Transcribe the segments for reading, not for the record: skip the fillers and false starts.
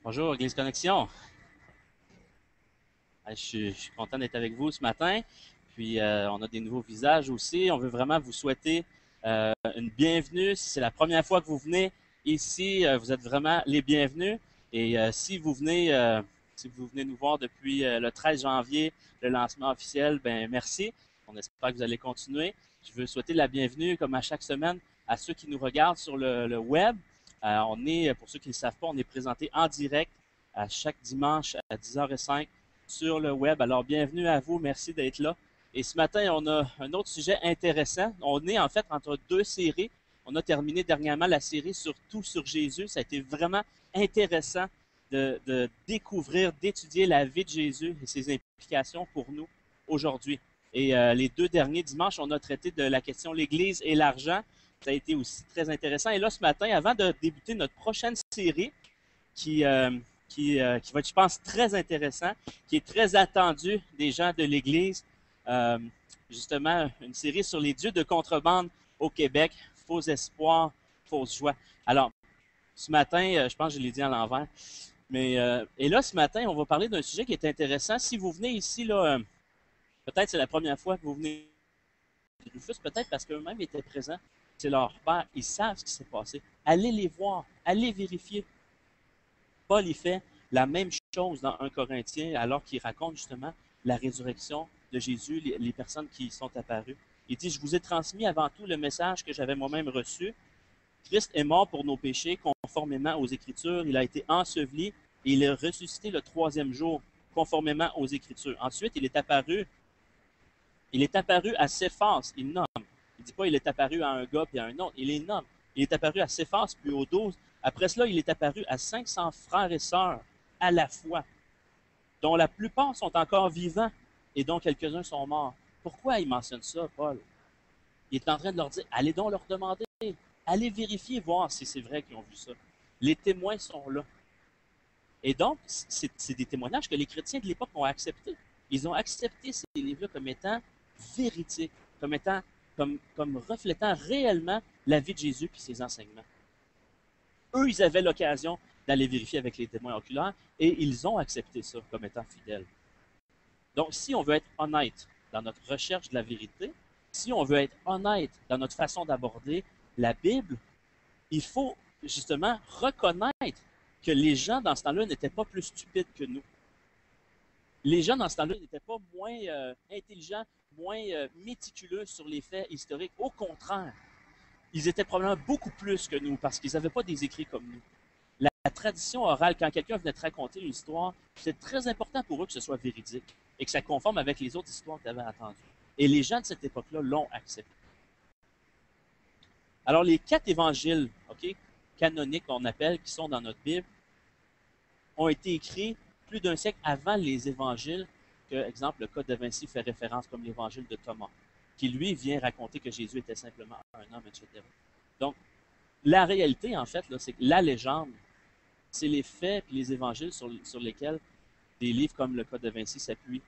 Bonjour, Église Connexion. Je suis content d'être avec vous ce matin. Puis, on a des nouveaux visages aussi. On veut vraiment vous souhaiter une bienvenue. Si c'est la première fois que vous venez ici, vous êtes vraiment les bienvenus. Et si vous venez nous voir depuis le 13 janvier, le lancement officiel, ben merci. On espère que vous allez continuer. Je veux souhaiter la bienvenue, comme à chaque semaine, à ceux qui nous regardent sur le web. Pour ceux qui ne le savent pas, on est présenté en direct à chaque dimanche à 10h05 sur le web. Alors, bienvenue à vous. Merci d'être là. Et ce matin, on a un autre sujet intéressant. On est en fait entre deux séries. On a terminé dernièrement la série sur Tout sur Jésus. Ça a été vraiment intéressant de découvrir, d'étudier la vie de Jésus et ses implications pour nous aujourd'hui. Et les deux derniers dimanches, on a traité de la question l'Église et l'argent. Ça a été aussi très intéressant. Et là, ce matin, avant de débuter notre prochaine série, qui, euh, qui va être, je pense, très intéressant, qui est très attendu des gens de l'Église. Euh, Justement, une série sur les dieux de contrebande au Québec, faux espoirs, fausse joie. Alors, ce matin, je pense que je l'ai dit à l'envers, et là, ce matin, on va parler d'un sujet qui est intéressant. Si vous venez ici, là, peut-être c'est la première fois que vous venez de Rufus, peut-être parce qu'eux-mêmes étaient présents. C'est leur père, ils savent ce qui s'est passé. Allez les voir, allez vérifier. Paul y fait la même chose dans 1 Corinthiens alors qu'il raconte justement la résurrection de Jésus, les personnes qui sont apparues. Il dit, je vous ai transmis avant tout le message que j'avais moi-même reçu. Christ est mort pour nos péchés conformément aux Écritures. Il a été enseveli et il est ressuscité le troisième jour conformément aux Écritures. Ensuite, il est apparu à Céphas, il nomme. Il ne dit pas il est apparu à un gars puis à un autre, il les nomme. Il est apparu à Céphas puis aux 12. Après cela, il est apparu à 500 frères et sœurs à la fois, dont la plupart sont encore vivants et dont quelques-uns sont morts. Pourquoi il mentionne ça, Paul? Il est en train de leur dire, allez donc leur demander, allez vérifier, voir si c'est vrai qu'ils ont vu ça. Les témoins sont là. Et donc, c'est des témoignages que les chrétiens de l'époque ont acceptés. Ils ont accepté ces livres-là comme étant véridiques, comme reflétant réellement la vie de Jésus et ses enseignements. Eux, ils avaient l'occasion d'aller vérifier avec les témoins oculaires et ils ont accepté ça comme étant fidèles. Donc, si on veut être honnête dans notre recherche de la vérité, si on veut être honnête dans notre façon d'aborder la Bible, il faut justement reconnaître que les gens dans ce temps-là n'étaient pas plus stupides que nous. Les gens dans ce temps-là n'étaient pas moins intelligents, moins méticuleux sur les faits historiques. Au contraire, ils étaient probablement beaucoup plus que nous parce qu'ils n'avaient pas des écrits comme nous. La tradition orale, quand quelqu'un venait te raconter une histoire, c'est très important pour eux que ce soit véridique et que ça conforme avec les autres histoires que tu avais entendues. Et les gens de cette époque-là l'ont accepté. Alors, les 4 évangiles, ok, canoniques qu'on appelle, qui sont dans notre Bible, ont été écrits plus d'un siècle avant les évangiles que, exemple, le Code de Vinci fait référence comme l'évangile de Thomas, qui lui vient raconter que Jésus était simplement un homme, etc. Donc, la réalité, en fait, c'est que la légende, c'est les faits et les évangiles sur lesquels des livres comme le Code de Vinci s'appuient.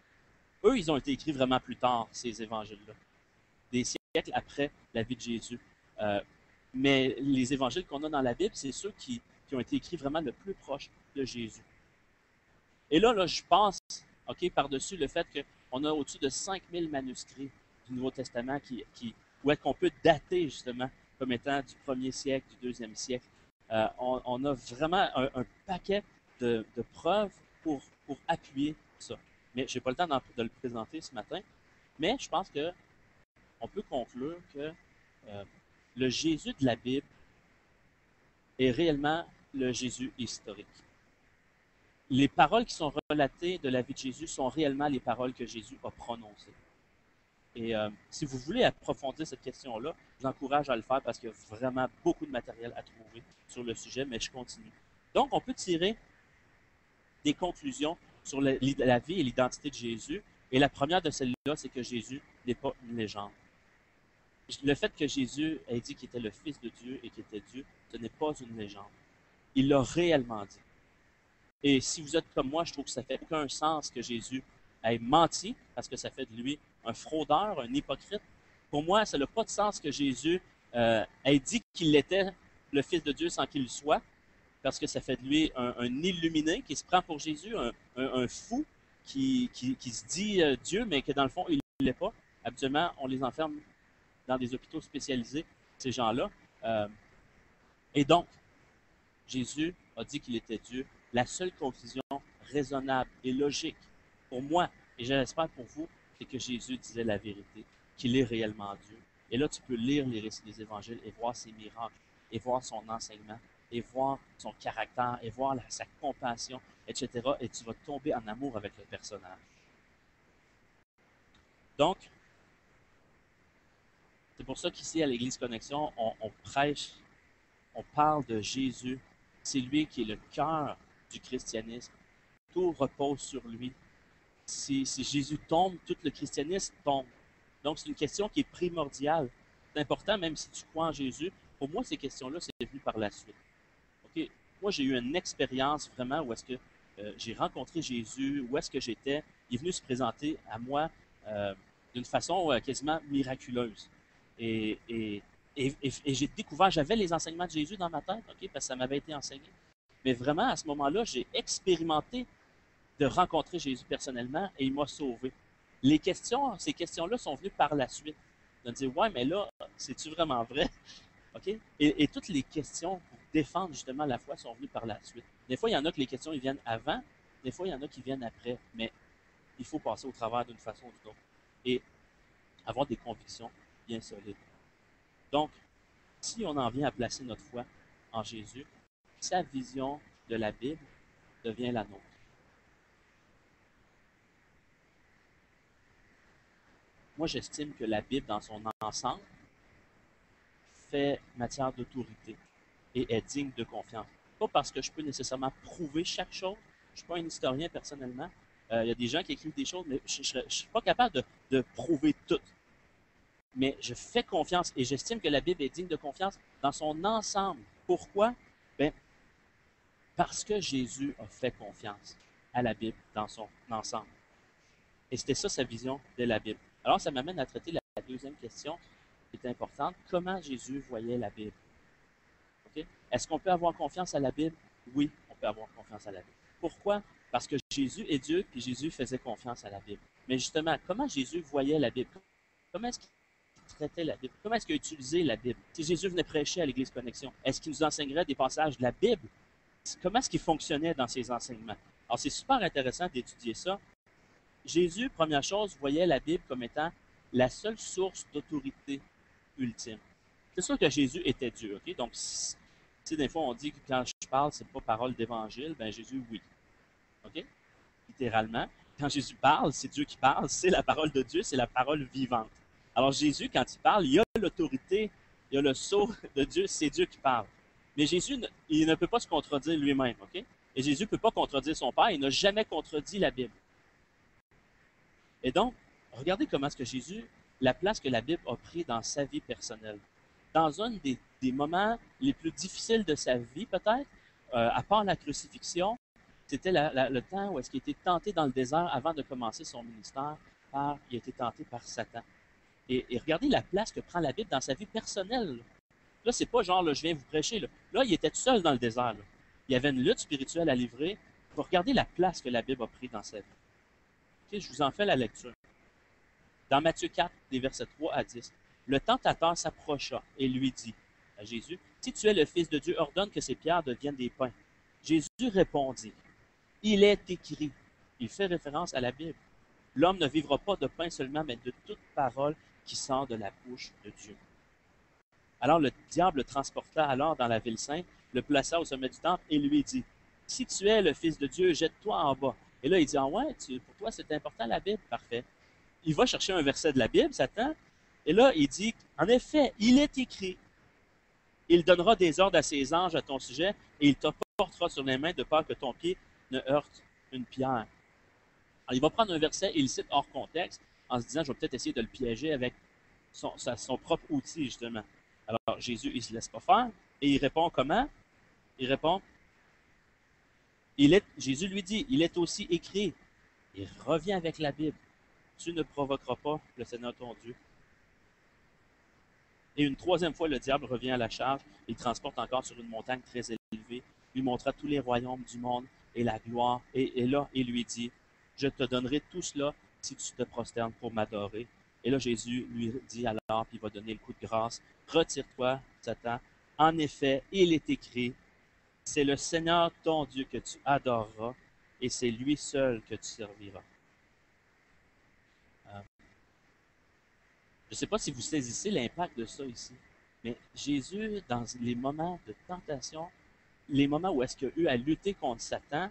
Eux, ils ont été écrits vraiment plus tard, ces évangiles-là, des siècles après la vie de Jésus. Euh, mais les évangiles qu'on a dans la Bible, c'est ceux qui ont été écrits vraiment le plus proche de Jésus. Et là je passe, ok, par-dessus le fait qu'on a au-dessus de 5000 manuscrits du Nouveau Testament où est-ce qu'on peut dater justement comme étant du premier siècle, du deuxième siècle. On a vraiment un paquet de preuves pour appuyer ça. Mais je n'ai pas le temps de le présenter ce matin. Mais je pense qu'on peut conclure que le Jésus de la Bible est réellement le Jésus historique. Les paroles qui sont relatées de la vie de Jésus sont réellement les paroles que Jésus a prononcées. Et si vous voulez approfondir cette question-là, je vous encourage à le faire parce qu'il y a vraiment beaucoup de matériel à trouver sur le sujet, mais je continue. Donc, on peut tirer des conclusions sur la vie et l'identité de Jésus. Et la première de celles-là, c'est que Jésus n'est pas une légende. Le fait que Jésus ait dit qu'il était le Fils de Dieu et qu'il était Dieu, ce n'est pas une légende. Il l'a réellement dit. Et si vous êtes comme moi, je trouve que ça fait aucun sens que Jésus ait menti, parce que ça fait de lui un fraudeur, un hypocrite. Pour moi, ça n'a pas de sens que Jésus ait dit qu'il était le Fils de Dieu sans qu'il le soit, parce que ça fait de lui un illuminé qui se prend pour Jésus, un fou qui se dit Dieu, mais que dans le fond, il ne l'est pas. Habituellement, on les enferme dans des hôpitaux spécialisés, ces gens-là. Et donc, Jésus a dit qu'il était Dieu. La seule conclusion raisonnable et logique pour moi, et je l'espère pour vous, c'est que Jésus disait la vérité, qu'il est réellement Dieu. Et là, tu peux lire les récits des évangiles et voir ses miracles, et voir son enseignement, et voir son caractère, et voir sa compassion, etc. Et tu vas tomber en amour avec le personnage. Donc, c'est pour ça qu'ici, à l'Église Connexion, on prêche, on parle de Jésus. C'est lui qui est le cœur du christianisme. Tout repose sur lui. Si Jésus tombe, tout le christianisme tombe. Donc, c'est une question qui est primordiale. C'est important, même si tu crois en Jésus. Pour moi, ces questions-là, c'est venu par la suite. Okay? Moi, j'ai eu une expérience vraiment où est-ce que j'ai rencontré Jésus, où est-ce que j'étais. Il est venu se présenter à moi d'une façon quasiment miraculeuse. Et j'ai découvert, j'avais les enseignements de Jésus dans ma tête, okay, parce que ça m'avait été enseigné. Mais vraiment, à ce moment-là, j'ai expérimenté de rencontrer Jésus personnellement et il m'a sauvé. Ces questions-là sont venues par la suite. De me dire, ouais, mais là, c'est-tu vraiment vrai? Okay? Et toutes les questions pour défendre justement la foi sont venues par la suite. Des fois, il y en a que les questions ils viennent avant, des fois, il y en a qui viennent après, mais il faut passer au travers d'une façon ou d'une autre et avoir des convictions bien solides. Donc, si on en vient à placer notre foi en Jésus, sa vision de la Bible devient la nôtre. Moi, j'estime que la Bible, dans son ensemble, fait matière d'autorité et est digne de confiance. Pas parce que je peux nécessairement prouver chaque chose. Je ne suis pas un historien personnellement. Il y a des gens qui écrivent des choses, mais je ne suis pas capable de prouver tout. Mais je fais confiance et j'estime que la Bible est digne de confiance dans son ensemble. Pourquoi? Ben, parce que Jésus a fait confiance à la Bible dans son ensemble. Et c'était ça sa vision de la Bible. Alors, ça m'amène à traiter la deuxième question qui est importante. Comment Jésus voyait la Bible? Okay? Est-ce qu'on peut avoir confiance à la Bible? Oui, on peut avoir confiance à la Bible. Pourquoi? Parce que Jésus est Dieu, puis Jésus faisait confiance à la Bible. Mais justement, comment Jésus voyait la Bible? Comment est-ce qu'il traitait la Bible? Comment est-ce qu'il a utilisé la Bible? Si Jésus venait prêcher à l'Église Connexion, est-ce qu'il nous enseignerait des passages de la Bible? Comment est-ce qu'il fonctionnait dans ses enseignements? Alors, c'est super intéressant d'étudier ça. Jésus, première chose, voyait la Bible comme étant la seule source d'autorité ultime. C'est sûr que Jésus était Dieu, ok? Donc, si des fois on dit que quand je parle, c'est pas parole d'évangile, ben Jésus, oui. Ok? Littéralement. Quand Jésus parle, c'est Dieu qui parle, c'est la parole de Dieu, c'est la parole vivante. Alors Jésus, quand il parle, il y a l'autorité, il y a le sceau de Dieu, c'est Dieu qui parle. Mais Jésus, il ne peut pas se contredire lui-même, ok? Et Jésus ne peut pas contredire son Père, il n'a jamais contredit la Bible. Et donc, regardez comment est-ce que Jésus, la place que la Bible a pris dans sa vie personnelle. Dans un des moments les plus difficiles de sa vie, peut-être, à part la crucifixion, c'était le temps où est-ce qu'il était tenté dans le désert avant de commencer son ministère. Il a été tenté par Satan. Et regardez la place que prend la Bible dans sa vie personnelle. Là, c'est pas genre, là, je viens vous prêcher. Là, il était tout seul dans le désert. Là. Il y avait une lutte spirituelle à livrer. Vous regardez la place que la Bible a pris dans sa vie. Okay, je vous en fais la lecture. Dans Matthieu 4, des versets 3 à 10, le tentateur s'approcha et lui dit à Jésus, « Si tu es le Fils de Dieu, ordonne que ces pierres deviennent des pains. » Jésus répondit, « Il est écrit. » Il fait référence à la Bible. « L'homme ne vivra pas de pain seulement, mais de toute parole qui sort de la bouche de Dieu. » Alors le diable le transporta alors dans la ville sainte, le plaça au sommet du temple et lui dit, « Si tu es le Fils de Dieu, jette-toi en bas. » Et là, il dit, « Ah ouais, pour toi, c'est important la Bible. » Parfait. Il va chercher un verset de la Bible, Satan, et là, il dit, « En effet, il est écrit. Il donnera des ordres à ses anges à ton sujet, et il te portera sur les mains de peur que ton pied ne heurte une pierre. » Alors, il va prendre un verset, et il cite hors contexte, en se disant, je vais peut-être essayer de le piéger avec son propre outil, justement. Alors, Jésus, il ne se laisse pas faire, et il répond comment? Il répond, Jésus lui dit, il est aussi écrit, il revient avec la Bible, tu ne provoqueras pas le Seigneur ton Dieu. Et une troisième fois, le diable revient à la charge, il transporte encore sur une montagne très élevée, lui montra tous les royaumes du monde et la gloire. Et là, il lui dit, je te donnerai tout cela si tu te prosternes pour m'adorer. Et là, Jésus lui dit alors, puis il va donner le coup de grâce, retire-toi, Satan. En effet, il est écrit, c'est le Seigneur ton Dieu que tu adoreras, et c'est lui seul que tu serviras. Euh, je ne sais pas si vous saisissez l'impact de ça ici, mais Jésus, dans les moments de tentation, les moments où est-ce qu'il a eu à lutter contre Satan,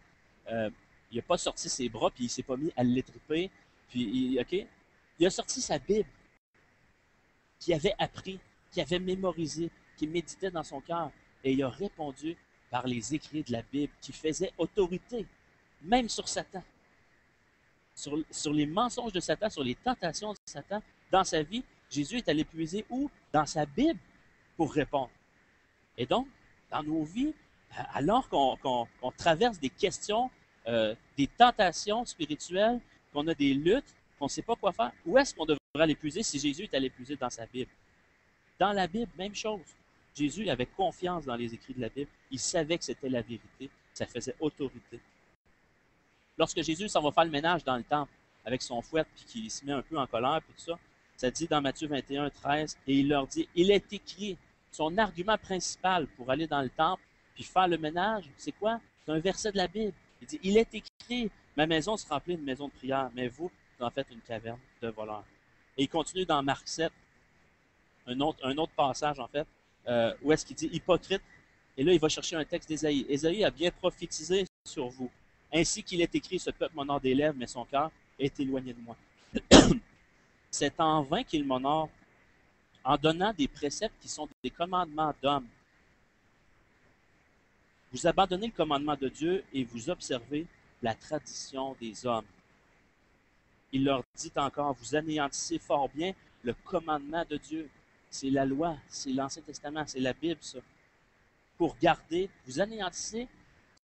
euh, il n'a pas sorti ses bras, puis il ne s'est pas mis à l'étriper, puis il a sorti sa Bible, qu'il avait appris, qu'il avait mémorisé, qu'il méditait dans son cœur, et il a répondu par les écrits de la Bible qui faisaient autorité, même sur Satan, sur les mensonges de Satan, sur les tentations de Satan dans sa vie. Jésus est allé puiser où? Dans sa Bible pour répondre. Et donc, dans nos vies, alors qu'on traverse des questions, des tentations spirituelles, qu'on a des luttes, qu'on ne sait pas quoi faire, où est-ce qu'on devrait aller puiser si Jésus est allé puiser dans sa Bible? Dans la Bible, même chose. Jésus avait confiance dans les écrits de la Bible. Il savait que c'était la vérité. Ça faisait autorité. Lorsque Jésus s'en va faire le ménage dans le temple avec son fouet, puis qu'il se met un peu en colère, puis tout ça, ça dit dans Matthieu 21, 13, et il leur dit, il est écrit, son argument principal pour aller dans le temple, puis faire le ménage, c'est quoi? C'est un verset de la Bible. Il dit, il est écrit, ma maison sera remplie d'une maison de prière, mais vous en faites une caverne de voleurs. Et il continue dans Marc 7, un autre passage en fait, où est-ce qu'il dit hypocrite, et là il va chercher un texte d'Ésaïe. Ésaïe a bien prophétisé sur vous. Ainsi qu'il est écrit, ce peuple m'honore des lèvres, mais son cœur est éloigné de moi. C'est en vain qu'il m'honore en donnant des préceptes qui sont des commandements d'hommes. Vous abandonnez le commandement de Dieu et vous observez la tradition des hommes. Il leur dit encore, vous anéantissez fort bien le commandement de Dieu. C'est la loi, c'est l'Ancien Testament, c'est la Bible, ça. Pour garder, vous anéantissez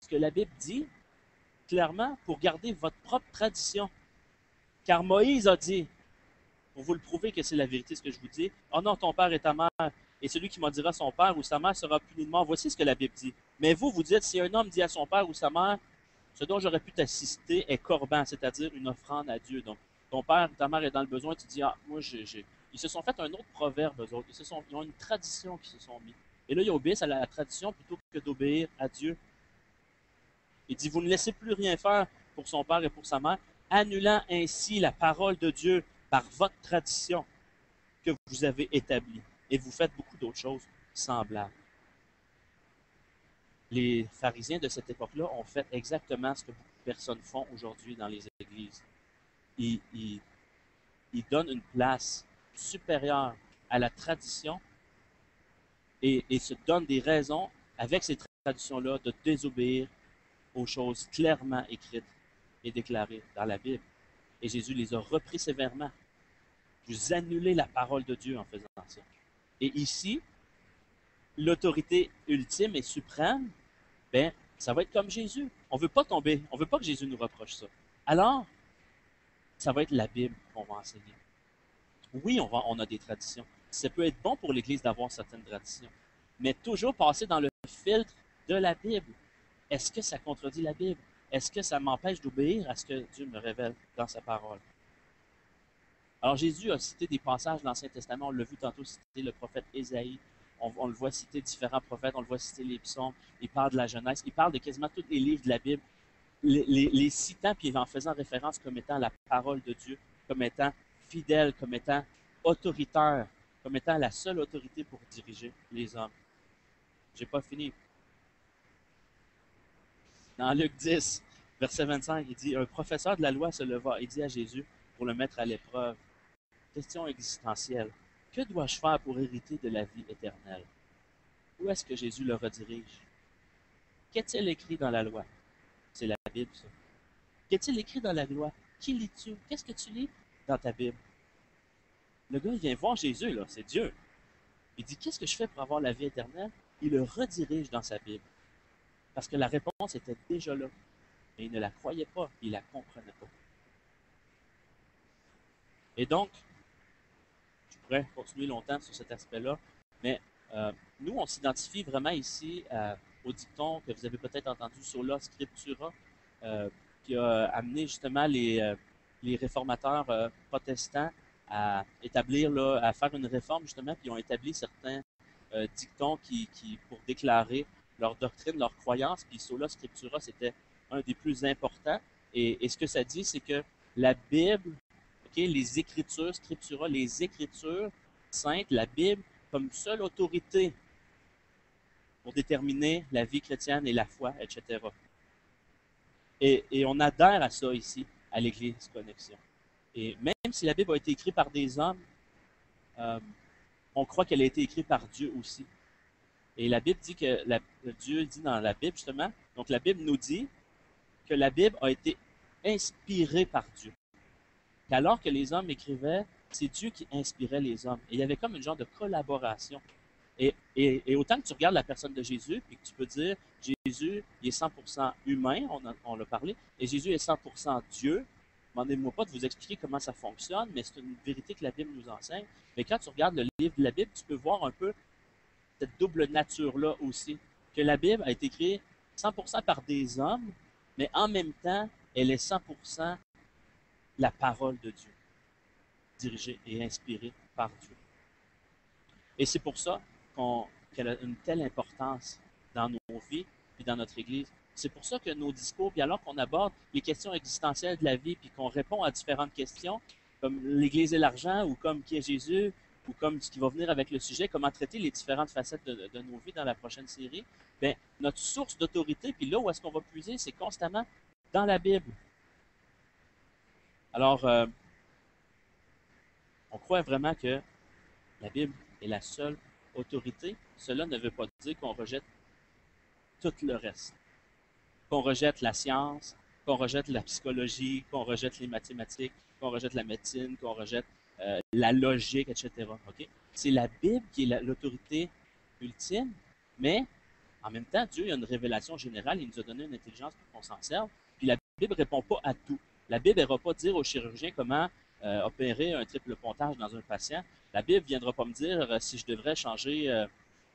ce que la Bible dit, clairement, pour garder votre propre tradition. Car Moïse a dit, pour vous le prouver que c'est la vérité ce que je vous dis, oh non, ton père et ta mère, et celui qui maudira son père ou sa mère sera puni de mort. Voici ce que la Bible dit. Mais vous, vous dites, si un homme dit à son père ou sa mère, ce dont j'aurais pu t'assister est corban, c'est-à-dire une offrande à Dieu. Donc, ton père ou ta mère est dans le besoin, tu dis, ah, moi, Ils se sont fait un autre proverbe, eux autres. Ils ont une tradition qui se sont mis. Et là, ils obéissent à la tradition plutôt que d'obéir à Dieu. Il dit, vous ne laissez plus rien faire pour son père et pour sa mère, annulant ainsi la parole de Dieu par votre tradition que vous avez établie. Et vous faites beaucoup d'autres choses semblables. Les pharisiens de cette époque-là ont fait exactement ce que beaucoup de personnes font aujourd'hui dans les églises. Ils donnent une place supérieure à la tradition et se donnent des raisons avec ces traditions-là de désobéir aux choses clairement écrites et déclarées dans la Bible. Et Jésus les a repris sévèrement. Vous annulez la parole de Dieu en faisant ça. Et ici, l'autorité ultime et suprême, ben, ça va être comme Jésus. On ne veut pas tomber, on ne veut pas que Jésus nous reproche ça. Alors, ça va être la Bible qu'on va enseigner. Oui, on a des traditions. Ça peut être bon pour l'Église d'avoir certaines traditions, mais toujours passer dans le filtre de la Bible. Est-ce que ça contredit la Bible? Est-ce que ça m'empêche d'obéir à ce que Dieu me révèle dans sa parole? Alors Jésus a cité des passages de l'Ancien Testament, on l'a vu tantôt citer le prophète Ésaïe, on le voit citer différents prophètes, on le voit citer les psaumes, il parle de la Genèse, il parle de quasiment tous les livres de la Bible, les citant puis en faisant référence comme étant la parole de Dieu, comme étant fidèle, comme étant autoritaire, comme étant la seule autorité pour diriger les hommes. J'ai pas fini. Dans Luc 10, verset 25, il dit, un professeur de la loi se leva et dit à Jésus pour le mettre à l'épreuve, question existentielle, que dois-je faire pour hériter de la vie éternelle? Où est-ce que Jésus le redirige? Qu'est-il écrit dans la loi? C'est la Bible, ça. Qu'est-il écrit dans la loi? Qui lis-tu? Qu'est-ce que tu lis dans ta Bible? Le gars, il vient voir Jésus, là, c'est Dieu. Il dit, qu'est-ce que je fais pour avoir la vie éternelle? Il le redirige dans sa Bible. Parce que la réponse était déjà là. Mais il ne la croyait pas, il ne la comprenait pas. Et donc, je pourrais continuer longtemps sur cet aspect-là, mais nous, on s'identifie vraiment ici au dicton que vous avez peut-être entendu, sola scriptura, qui a amené justement les réformateurs protestants à établir, là, à faire une réforme justement, puis ils ont établi certains dictons pour déclarer leur doctrine, leur croyance, puis sola scriptura, c'était un des plus importants. Et ce que ça dit, c'est que la Bible, okay, les Écritures, scriptura, les Écritures saintes, la Bible, comme seule autorité pour déterminer la vie chrétienne et la foi, etc. Et on adhère à ça ici, à l'Église Connexion. Et même si la Bible a été écrite par des hommes, euh, on croit qu'elle a été écrite par Dieu aussi. Et la Bible dit que Dieu dit dans la Bible justement, donc la Bible nous dit que la Bible a été inspirée par Dieu. Qu'alors que les hommes écrivaient, c'est Dieu qui inspirait les hommes. Et il y avait comme une genre de collaboration. Et autant que tu regardes la personne de Jésus, puis que tu peux dire, Jésus, il est 100% humain, on l'a parlé, et Jésus est 100% Dieu. Demandez-moi pas de vous expliquer comment ça fonctionne, mais c'est une vérité que la Bible nous enseigne. Mais quand tu regardes le livre de la Bible, tu peux voir un peu cette double nature-là aussi, que la Bible a été écrite 100% par des hommes, mais en même temps, elle est 100% la parole de Dieu, dirigée et inspirée par Dieu. Et c'est pour ça qu'elle a une telle importance dans nos vies et dans notre Église. C'est pour ça que nos discours, puis alors qu'on aborde les questions existentielles de la vie, puis qu'on répond à différentes questions, comme l'Église et l'argent, ou comme qui est Jésus, ou comme ce qui va venir avec le sujet, comment traiter les différentes facettes de nos vies dans la prochaine série, bien, notre source d'autorité, puis là où est-ce qu'on va puiser, c'est constamment dans la Bible. Alors, on croit vraiment que la Bible est la seule autorité. Cela ne veut pas dire qu'on rejette tout le reste. Qu'on rejette la science, qu'on rejette la psychologie, qu'on rejette les mathématiques, qu'on rejette la médecine, qu'on rejette la logique, etc. Okay? C'est la Bible qui est l'autorité ultime, mais en même temps, Dieu a une révélation générale, il nous a donné une intelligence pour qu'on s'en serve, puis la Bible ne répond pas à tout. La Bible ne va pas dire au chirurgien comment opérer un triple pontage dans un patient. La Bible ne viendra pas me dire si je devrais changer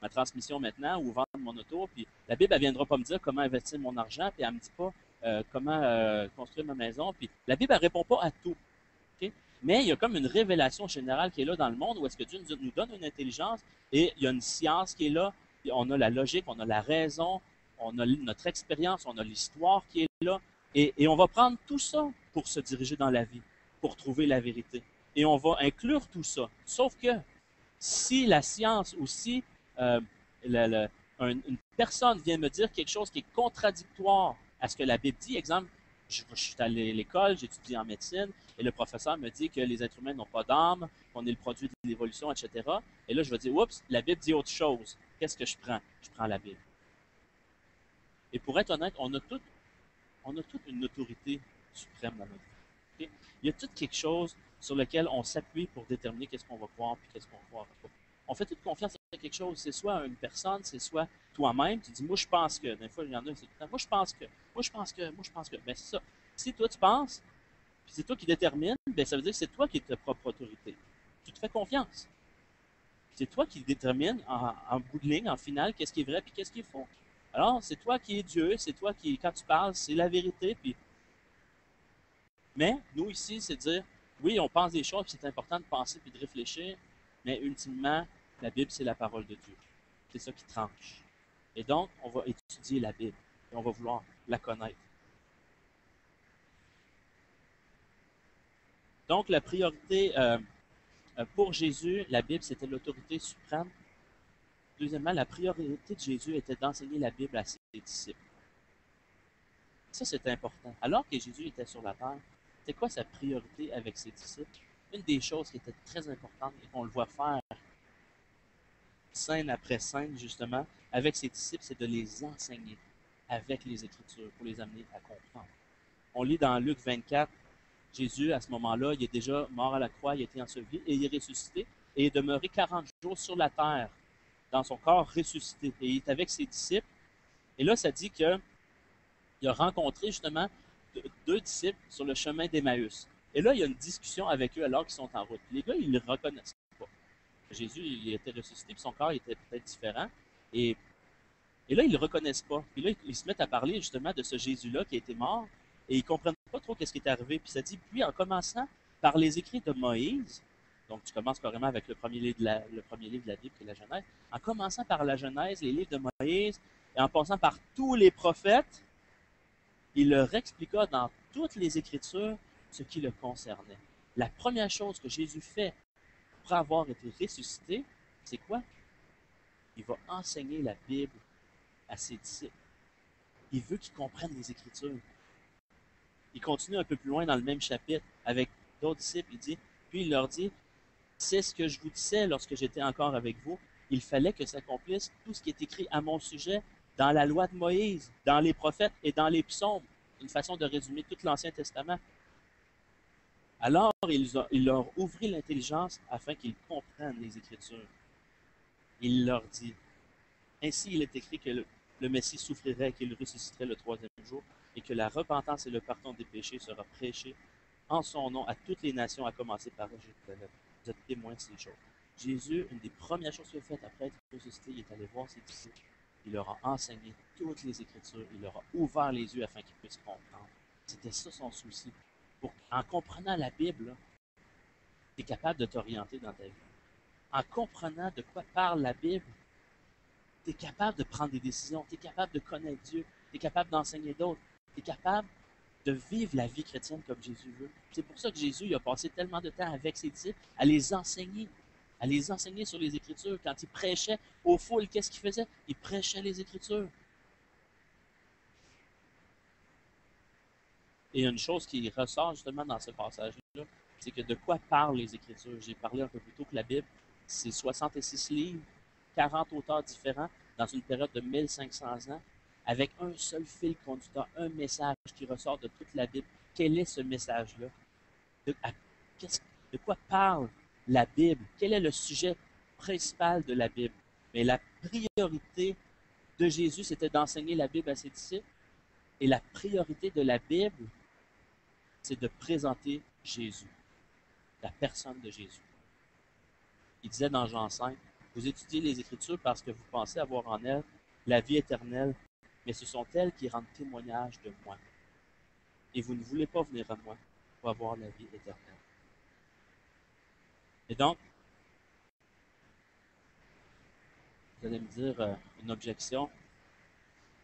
ma transmission maintenant ou vendre mon auto. Puis la Bible ne viendra pas me dire comment investir mon argent, puis elle ne me dit pas comment construire ma maison. Puis la Bible ne répond pas à tout. Okay? Mais il y a comme une révélation générale qui est là dans le monde où est-ce que Dieu nous donne une intelligence et il y a une science qui est là. On a la logique, on a la raison, on a notre expérience, on a l'histoire qui est là. Et on va prendre tout ça pour se diriger dans la vie, pour trouver la vérité. Et on va inclure tout ça. Sauf que si la science ou si une personne vient me dire quelque chose qui est contradictoire à ce que la Bible dit, exemple, je suis allé à l'école, j'étudie en médecine, et le professeur me dit que les êtres humains n'ont pas d'âme, qu'on est le produit de l'évolution, etc. Et là, je vais dire, oups, la Bible dit autre chose. Qu'est-ce que je prends? Je prends la Bible. Et pour être honnête, on a toute une autorité suprême dans notre vie. Okay? Il y a tout quelque chose sur lequel on s'appuie pour déterminer qu'est-ce qu'on va croire et qu'est-ce qu'on ne croira pas. On fait toute confiance à quelque chose. C'est soit une personne, c'est soit toi-même. Tu dis, moi, je pense que. Des fois, il y en a, c'est tout le temps, moi, je pense que. Moi, je pense que. Moi, je pense que. Ben, c'est ça. Si toi, tu penses, puis c'est toi qui détermine, ben, ça veut dire que c'est toi qui es ta propre autorité. Tu te fais confiance. C'est toi qui détermine en bout de ligne, en finale, qu'est-ce qui est vrai et qu'est-ce qui est faux. Alors, c'est toi qui es Dieu, c'est toi qui, quand tu parles, c'est la vérité. Puis... Mais, nous ici, c'est de dire, oui, on pense des choses, puis c'est important de penser puis de réfléchir, mais ultimement, la Bible, c'est la parole de Dieu. C'est ça qui tranche. Et donc, on va étudier la Bible et on va vouloir la connaître. Donc, la priorité pour Jésus, la Bible, c'était l'autorité suprême. Deuxièmement, la priorité de Jésus était d'enseigner la Bible à ses disciples. Ça, c'est important. Alors que Jésus était sur la terre, c'était quoi sa priorité avec ses disciples? Une des choses qui était très importante et qu'on le voit faire scène après scène, justement, avec ses disciples, c'est de les enseigner avec les Écritures pour les amener à comprendre. On lit dans Luc 24, Jésus, à ce moment-là, il est déjà mort à la croix, il a été enseveli et il est ressuscité et il est demeuré 40 jours sur la terre, dans son corps ressuscité. Et il est avec ses disciples. Et là, ça dit qu'il a rencontré justement deux disciples sur le chemin d'Emmaüs. Et là, il y a une discussion avec eux alors qu'ils sont en route. Les gars, ils ne le reconnaissent pas. Jésus, il était ressuscité, puis son corps était peut-être différent. Et Et là, ils ne le reconnaissent pas. Puis là, ils se mettent à parler justement de ce Jésus-là qui a été mort, et ils ne comprennent pas trop qu'est-ce qui est arrivé. Puis ça dit, puis en commençant par les écrits de Moïse, donc tu commences carrément avec le premier livre le premier livre de la Bible, qui est la Genèse, en commençant par la Genèse, les livres de Moïse, et en passant par tous les prophètes, il leur expliqua dans toutes les Écritures ce qui le concernait. La première chose que Jésus fait après avoir été ressuscité, c'est quoi? Il va enseigner la Bible à ses disciples. Il veut qu'ils comprennent les Écritures. Il continue un peu plus loin dans le même chapitre avec d'autres disciples. Il dit, puis il leur dit, c'est ce que je vous disais lorsque j'étais encore avec vous. Il fallait que s'accomplisse tout ce qui est écrit à mon sujet dans la loi de Moïse, dans les prophètes et dans les psaumes. Une façon de résumer tout l'Ancien Testament. Alors, il leur ouvrit l'intelligence afin qu'ils comprennent les Écritures. Il leur dit, ainsi il est écrit que le Messie souffrirait, qu'il ressusciterait le troisième jour, et que la repentance et le pardon des péchés sera prêché en son nom à toutes les nations, à commencer par Jérusalem. Vous êtes témoins de ces choses. Jésus, une des premières choses qu'il a faites après être ressuscité, il est allé voir ses disciples. Il leur a enseigné toutes les Écritures. Il leur a ouvert les yeux afin qu'ils puissent comprendre. C'était ça son souci. En comprenant la Bible, tu es capable de t'orienter dans ta vie. En comprenant de quoi parle la Bible, tu es capable de prendre des décisions, tu es capable de connaître Dieu, tu es capable d'enseigner d'autres, tu es capable de vivre la vie chrétienne comme Jésus veut. C'est pour ça que Jésus il a passé tellement de temps avec ses disciples à les enseigner sur les Écritures. Quand il prêchait aux foules, qu'est-ce qu'il faisait? Il prêchait les Écritures. Et une chose qui ressort justement dans ce passage-là, c'est que de quoi parlent les Écritures? J'ai parlé un peu plus tôt que la Bible, c'est 66 livres, 40 auteurs différents, dans une période de 1500 ans, avec un seul fil conducteur, un message qui ressort de toute la Bible. Quel est ce message-là? De, de quoi parle la Bible? Quel est le sujet principal de la Bible? Mais la priorité de Jésus, c'était d'enseigner la Bible à ses disciples. Et la priorité de la Bible, c'est de présenter Jésus, la personne de Jésus. Il disait dans Jean 5, vous étudiez les Écritures parce que vous pensez avoir en elles la vie éternelle, mais ce sont elles qui rendent témoignage de moi. Et vous ne voulez pas venir à moi pour avoir la vie éternelle. Et donc, vous allez me dire une objection.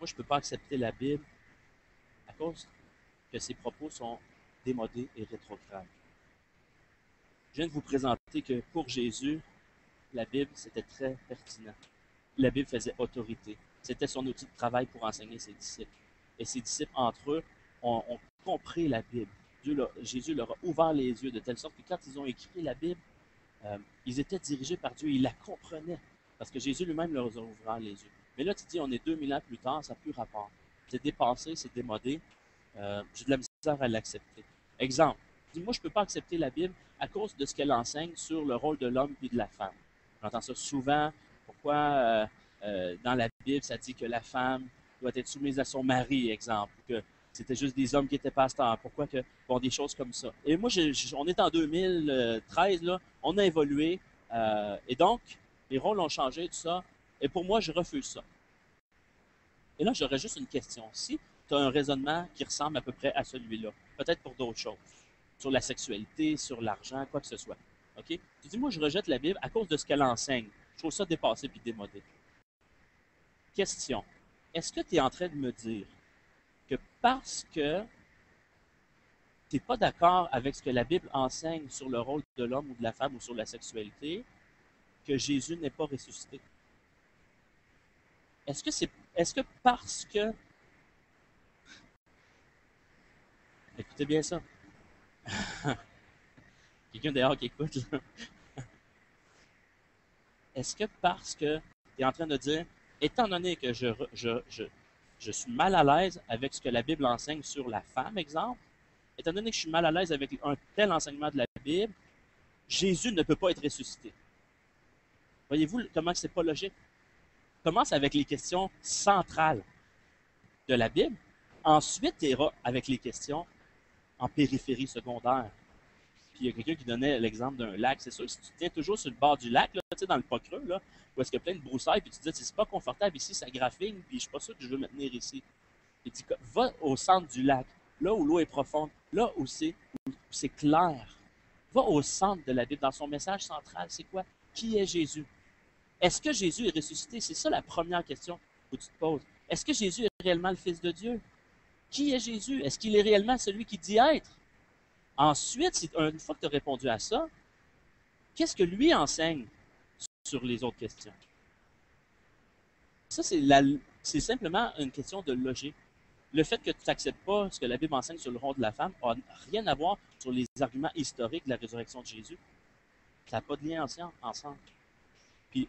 Moi, je ne peux pas accepter la Bible à cause que ses propos sont démodés et rétrogrades. Je viens de vous présenter que pour Jésus, la Bible, c'était très pertinent. La Bible faisait autorité. C'était son outil de travail pour enseigner ses disciples. Et ses disciples, entre eux, ont compris la Bible. Jésus leur a ouvert les yeux de telle sorte que quand ils ont écrit la Bible, ils étaient dirigés par Dieu. Ils la comprenaient. Parce que Jésus lui-même leur a ouvert les yeux. Mais là, tu dis, on est 2000 ans plus tard, ça n'a plus rapport. C'est dépassé, c'est démodé. J'ai de la misère à l'accepter. Exemple, je dis, moi, je ne peux pas accepter la Bible à cause de ce qu'elle enseigne sur le rôle de l'homme et de la femme. J'entends ça souvent. Pourquoi dans la Bible, ça dit que la femme doit être soumise à son mari, exemple, que c'était juste des hommes qui étaient pasteurs. Pourquoi que, bon, des choses comme ça. Et moi, on est en 2013, là, on a évolué, et donc, les rôles ont changé, tout ça, et pour moi, je refuse ça. Et là, j'aurais juste une question. Si tu as un raisonnement qui ressemble à peu près à celui-là, peut-être pour d'autres choses, sur la sexualité, sur l'argent, quoi que ce soit, OK? Tu dis, moi, je rejette la Bible à cause de ce qu'elle enseigne. Je trouve ça dépassé puis démodé. Question. Est-ce que tu es en train de me dire que parce que tu n'es pas d'accord avec ce que la Bible enseigne sur le rôle de l'homme ou de la femme ou sur la sexualité, que Jésus n'est pas ressuscité? Est-ce que parce que... Écoutez bien ça. Quelqu'un dehors qui écoute, là. Est-ce que parce que tu es en train de dire, étant donné que je suis mal à l'aise avec ce que la Bible enseigne sur la femme, exemple, étant donné que je suis mal à l'aise avec un tel enseignement de la Bible, Jésus ne peut pas être ressuscité. Voyez-vous comment c'est pas logique? Commence avec les questions centrales de la Bible. Ensuite, tu iras avec les questions en périphérie secondaire. Puis il y a quelqu'un qui donnait l'exemple d'un lac. C'est sûr que si tu tiens toujours sur le bord du lac, là, tu sais, dans le pas creux, là, où est-ce qu'il y a plein de broussailles, puis tu te dis, c'est pas confortable ici, ça graffigne, puis je suis pas sûr que je veux me tenir ici. Il dit, va au centre du lac, là où l'eau est profonde, là où c'est clair. Va au centre de la Bible, dans son message central, c'est quoi? Qui est Jésus? Est-ce que Jésus est ressuscité? C'est ça la première question que tu te poses. Est-ce que Jésus est réellement le Fils de Dieu? Qui est Jésus? Est-ce qu'il est réellement celui qui dit être? Ensuite, une fois que tu as répondu à ça, qu'est-ce que lui enseigne sur les autres questions? Ça, c'est simplement une question de logique. Le fait que tu n'acceptes pas ce que la Bible enseigne sur le rôle de la femme n'a rien à voir sur les arguments historiques de la résurrection de Jésus. Ça n'a pas de lien ensemble. Puis,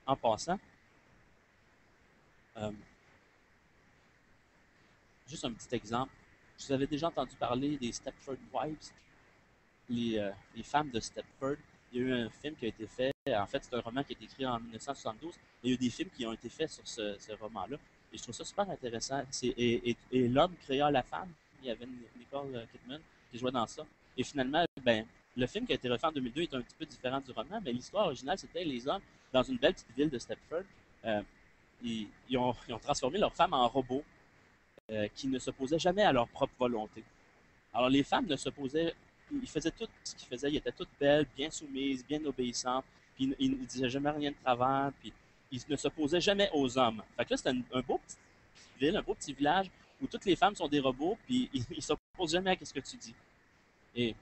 en passant, euh, juste un petit exemple. Vous avez déjà entendu parler des Stepford Wives, les femmes de Stepford. Il y a eu un film qui a été fait. En fait, c'est un roman qui a été écrit en 1972. Il y a eu des films qui ont été faits sur ce roman-là. Et je trouve ça super intéressant. Et l'homme créa la femme. Il y avait Nicole Kidman qui jouait dans ça. Et finalement, ben, le film qui a été refait en 2002 est un petit peu différent du roman, mais l'histoire originale, c'était les hommes dans une belle petite ville de Stepford. Ils ont transformé leur femme en robot qui ne s'opposaient jamais à leur propre volonté. Alors les femmes ne s'opposaient, ils faisaient tout ce qu'ils faisaient, ils étaient toutes belles, bien soumises, bien obéissantes, puis ils ne disaient jamais rien de travers, puis ils ne s'opposaient jamais aux hommes. Fait que là, c'était un beau petit ville, un beau petit village où toutes les femmes sont des robots, puis ils ne s'opposent jamais à ce que tu dis. Et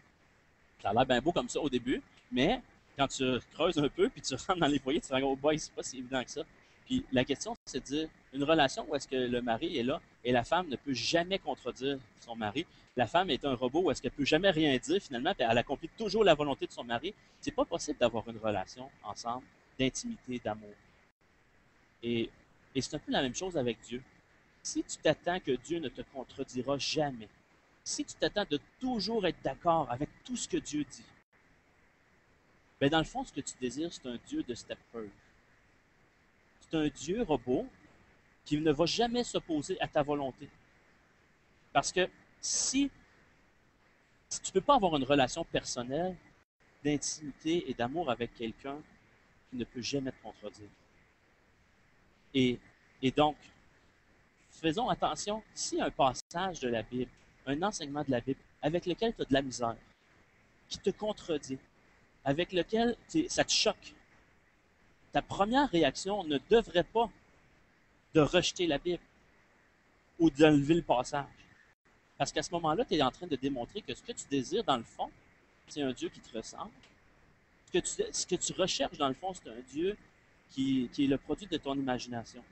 ça a l'air bien beau comme ça au début, mais quand tu creuses un peu, puis tu rentres dans les foyers, tu te rends compte, oh boy, c'est pas si évident que ça. Puis la question, c'est de dire, une relation où est-ce que le mari est là et la femme ne peut jamais contredire son mari. La femme est un robot où est-ce qu'elle peut jamais rien dire finalement, puis elle accomplit toujours la volonté de son mari. C'est pas possible d'avoir une relation ensemble d'intimité, d'amour. Et, et c'est un peu la même chose avec Dieu. Si tu t'attends que Dieu ne te contredira jamais, si tu t'attends de toujours être d'accord avec tout ce que Dieu dit, ben dans le fond, ce que tu désires, c'est un Dieu de Stepford. C'est un Dieu robot qui ne va jamais s'opposer à ta volonté. Parce que si tu ne peux pas avoir une relation personnelle, d'intimité et d'amour avec quelqu'un qui ne peut jamais te contredire. Et, et donc, faisons attention, si un passage de la Bible, un enseignement de la Bible, avec lequel tu as de la misère, qui te contredit, avec lequel ça te choque, ta première réaction ne devrait pas de rejeter la Bible ou d'enlever le passage. Parce qu'à ce moment-là, tu es en train de démontrer que ce que tu désires, dans le fond, c'est un Dieu qui te ressemble. Ce que tu recherches, dans le fond, c'est un Dieu qui est le produit de ton imagination.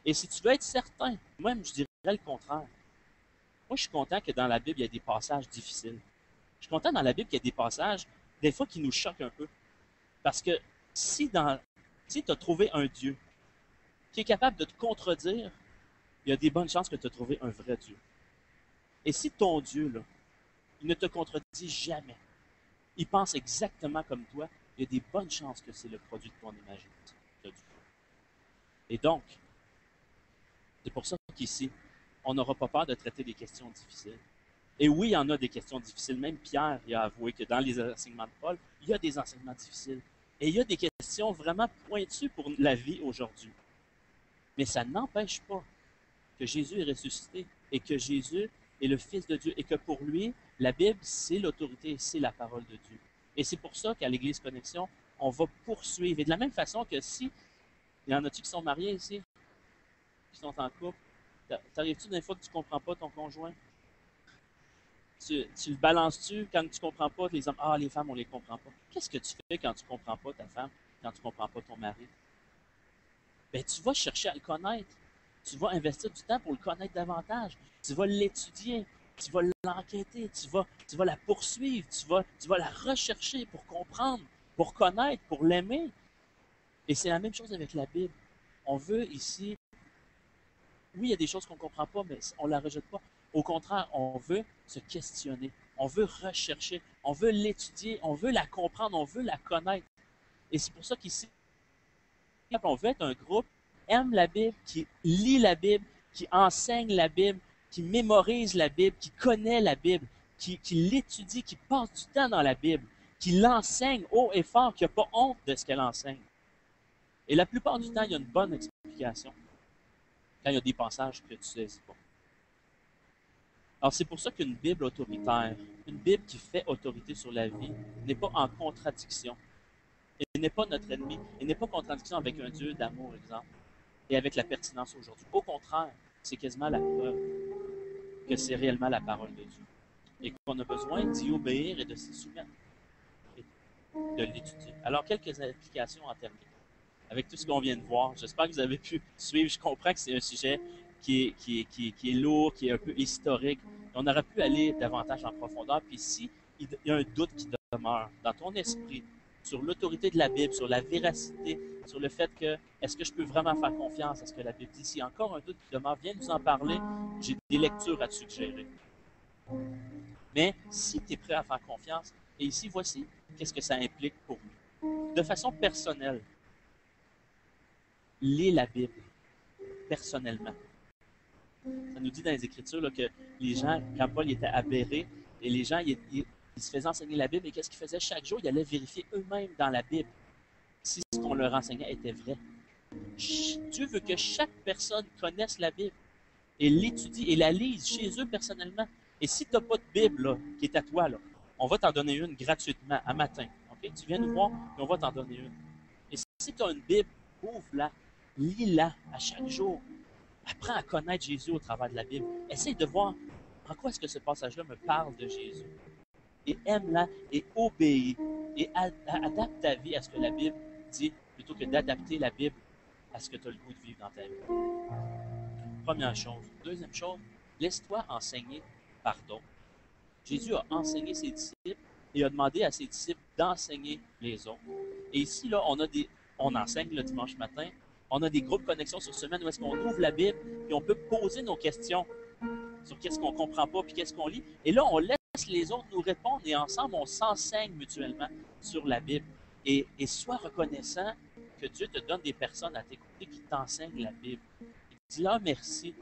Et si tu veux être certain, même je dirais le contraire. Moi, je suis content que dans la Bible, il y ait des passages difficiles. Je suis content dans la Bible qu'il y ait des passages, des fois, qui nous choquent un peu. Parce que si tu as trouvé un Dieu qui est capable de te contredire, il y a des bonnes chances que tu as trouvé un vrai Dieu. Et si ton Dieu, là, il ne te contredit jamais, il pense exactement comme toi, il y a des bonnes chances que c'est le produit de ton imagination. Et donc, c'est pour ça qu'ici, on n'aura pas peur de traiter des questions difficiles. Et oui, il y en a des questions difficiles. Même Pierre il a avoué que dans les enseignements de Paul, il y a des enseignements difficiles. Et il y a des questions vraiment pointues pour la vie aujourd'hui. Mais ça n'empêche pas que Jésus est ressuscité et que Jésus est le Fils de Dieu et que pour lui, la Bible, c'est l'autorité, c'est la parole de Dieu. Et c'est pour ça qu'à l'Église Connexion, on va poursuivre. Et de la même façon que si, il y en a-tu qui sont mariés ici, qui sont en couple, t'arrives-tu des fois que tu ne comprends pas ton conjoint? Tu le balances-tu quand tu ne comprends pas les hommes? Ah, les femmes, on ne les comprend pas. Qu'est-ce que tu fais quand tu ne comprends pas ta femme, quand tu ne comprends pas ton mari? Ben, tu vas chercher à le connaître. Tu vas investir du temps pour le connaître davantage. Tu vas l'étudier, tu vas l'enquêter, tu vas la poursuivre, tu vas la rechercher pour comprendre, pour connaître, pour l'aimer. Et c'est la même chose avec la Bible. On veut ici, oui, il y a des choses qu'on ne comprend pas, mais on ne la rejette pas. Au contraire, on veut se questionner, on veut rechercher, on veut l'étudier, on veut la comprendre, on veut la connaître. Et c'est pour ça qu'ici, on veut être un groupe qui aime la Bible, qui lit la Bible, qui enseigne la Bible, qui mémorise la Bible, qui connaît la Bible, qui l'étudie, qui passe du temps dans la Bible. qui l'enseigne haut et fort, qui n'a pas honte de ce qu'elle enseigne. Et la plupart du temps, il y a une bonne explication quand il y a des passages que tu ne saisis pas. Alors, c'est pour ça qu'une Bible autoritaire, une Bible qui fait autorité sur la vie, n'est pas en contradiction. Et n'est pas notre ennemi. Et n'est pas en contradiction avec un Dieu d'amour, exemple, et avec la pertinence aujourd'hui. Au contraire, c'est quasiment la preuve que c'est réellement la parole de Dieu. Et qu'on a besoin d'y obéir et de s'y soumettre. Et de l'étudier. Alors, quelques applications en terminant. Avec tout ce qu'on vient de voir, j'espère que vous avez pu suivre. Je comprends que c'est un sujet qui est lourd, qui est un peu historique. On aurait pu aller davantage en profondeur. Puis si il y a un doute qui demeure dans ton esprit sur l'autorité de la Bible, sur la véracité, sur le fait que est-ce que je peux vraiment faire confiance à ce que la Bible dit, s'il y a encore un doute qui demeure, viens nous en parler. J'ai des lectures à te suggérer. Mais si tu es prêt à faire confiance, et ici, voici qu'est-ce que ça implique pour nous. De façon personnelle, lis la Bible personnellement. Ça nous dit dans les Écritures là, que les gens, quand Paul était aberré, et les gens, ils se faisaient enseigner la Bible, et qu'est-ce qu'ils faisaient chaque jour? Ils allaient vérifier eux-mêmes dans la Bible si ce qu'on leur enseignait était vrai. Dieu veut que chaque personne connaisse la Bible et l'étudie et la lise chez eux personnellement. Et si tu n'as pas de Bible là, qui est à toi, là, on va t'en donner une gratuitement à matin. Okay? Tu viens nous voir et on va t'en donner une. Et si tu as une Bible, ouvre-la, lis-la à chaque jour. Apprends à connaître Jésus au travers de la Bible. Essaye de voir en quoi est-ce que ce passage-là me parle de Jésus. Et aime-la et obéis. Et adapte ta vie à ce que la Bible dit plutôt que d'adapter la Bible à ce que tu as le goût de vivre dans ta vie. Première chose. Deuxième chose, laisse-toi enseigner par d'autres. Jésus a enseigné ses disciples et a demandé à ses disciples d'enseigner les autres. Et ici, là, on enseigne le dimanche matin. On a des groupes connexion sur semaine où est-ce qu'on ouvre la Bible et on peut poser nos questions sur qu'est-ce qu'on ne comprend pas puis qu'est-ce qu'on lit. Et là, on laisse les autres nous répondre et ensemble, on s'enseigne mutuellement sur la Bible. Et sois reconnaissant que Dieu te donne des personnes à t'écouter qui t'enseignent la Bible. Et dis-leur merci.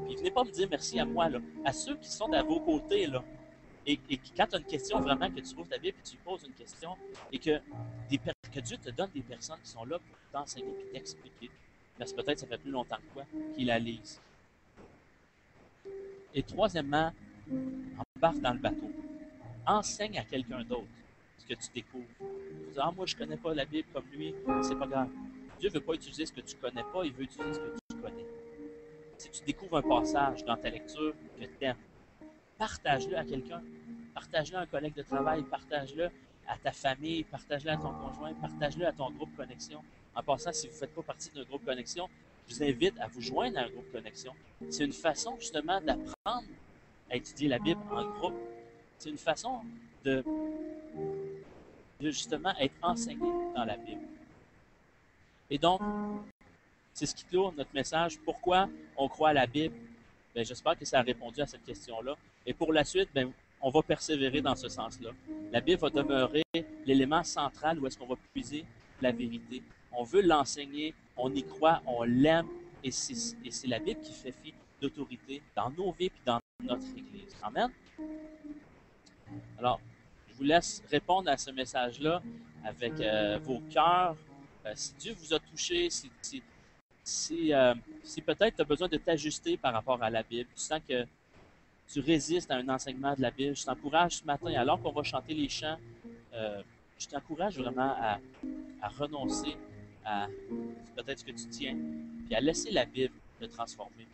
Puis venez pas me dire merci à moi, là, à ceux qui sont à vos côtés, là. Et quand tu as une question, vraiment, que tu ouvres ta Bible et tu poses une question, et que Dieu te donne des personnes qui sont là pour t'enseigner et t'expliquer. Parce que peut-être ça fait plus longtemps que toi qu'ils la lisent. Et troisièmement, embarque dans le bateau. Enseigne à quelqu'un d'autre ce que tu découvres. Tu dis, moi je ne connais pas la Bible comme lui, c'est pas grave. Dieu ne veut pas utiliser ce que tu ne connais pas, il veut utiliser ce que tu connais. Si tu découvres un passage dans ta lecture que tu aimes, partage-le à quelqu'un. Partage-le à un collègue de travail, partage-le à ta famille, partage-le à ton conjoint, partage-le à ton groupe Connexion. En passant, si vous ne faites pas partie d'un groupe Connexion, je vous invite à vous joindre à un groupe Connexion. C'est une façon justement d'apprendre à étudier la Bible en groupe. C'est une façon de justement être enseigné dans la Bible. Et donc, c'est ce qui clôt notre message. Pourquoi on croit à la Bible? Bien, j'espère que ça a répondu à cette question-là. Et pour la suite, bien, on va persévérer dans ce sens-là. La Bible va demeurer l'élément central où est-ce qu'on va puiser la vérité. On veut l'enseigner, on y croit, on l'aime, et c'est la Bible qui fait fi d'autorité dans nos vies et dans notre Église. Amen? Alors, je vous laisse répondre à ce message-là avec vos cœurs. Si Dieu vous a touché, si peut-être tu as besoin de t'ajuster par rapport à la Bible, tu sens que tu résistes à un enseignement de la Bible, je t'encourage ce matin, alors qu'on va chanter les chants, je t'encourage vraiment à renoncer à peut-être ce que tu tiens, puis à laisser la Bible te transformer.